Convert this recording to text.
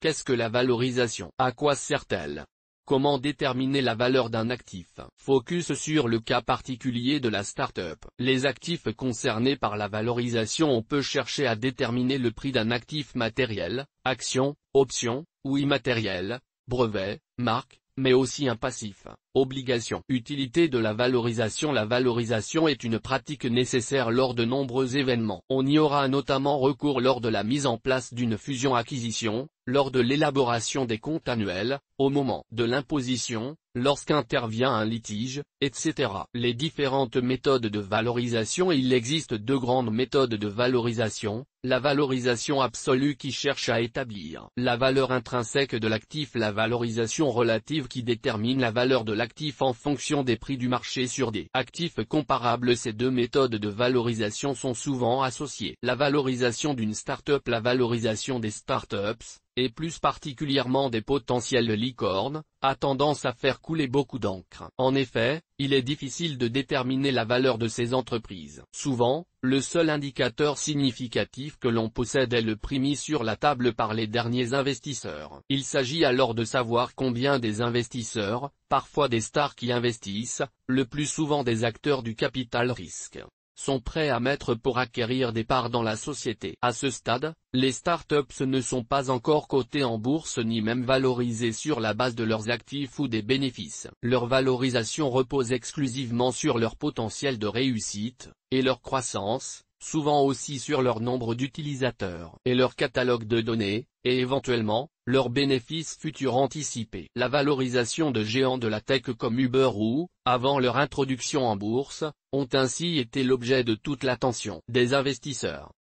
Qu'est-ce que la valorisation? À quoi sert-elle? Comment déterminer la valeur d'un actif? Focus sur le cas particulier de la start-up. Les actifs concernés par la valorisation. On peut chercher à déterminer le prix d'un actif matériel, action, option, ou immatériel, brevet, marque, mais aussi un passif, obligation. Utilité de la valorisation. La valorisation est une pratique nécessaire lors de nombreux événements. On y aura notamment recours lors de la mise en place d'une fusion-acquisition, lors de l'élaboration des comptes annuels, au moment de l'imposition, lorsqu'intervient un litige, etc. Les différentes méthodes de valorisation. Il existe deux grandes méthodes de valorisation. La valorisation absolue qui cherche à établir la valeur intrinsèque de l'actif. La valorisation relative qui détermine la valeur de l'actif en fonction des prix du marché sur des actifs comparables. Ces deux méthodes de valorisation sont souvent associées. La valorisation d'une start-up. La valorisation des start-ups, et plus particulièrement des potentielles licornes, a tendance à faire couler beaucoup d'encre. En effet, il est difficile de déterminer la valeur de ces entreprises. Souvent, le seul indicateur significatif que l'on possède est le prix mis sur la table par les derniers investisseurs. Il s'agit alors de savoir combien des investisseurs, parfois des stars qui investissent, le plus souvent des acteurs du capital risque, sont prêts à mettre pour acquérir des parts dans la société. À ce stade, les startups ne sont pas encore cotées en bourse ni même valorisées sur la base de leurs actifs ou des bénéfices. Leur valorisation repose exclusivement sur leur potentiel de réussite, et leur croissance, souvent aussi sur leur nombre d'utilisateurs, et leur catalogue de données, et éventuellement, leurs bénéfices futurs anticipés. La valorisation de géants de la tech comme Uber ou, avant leur introduction en bourse, ont ainsi été l'objet de toute l'attention des investisseurs.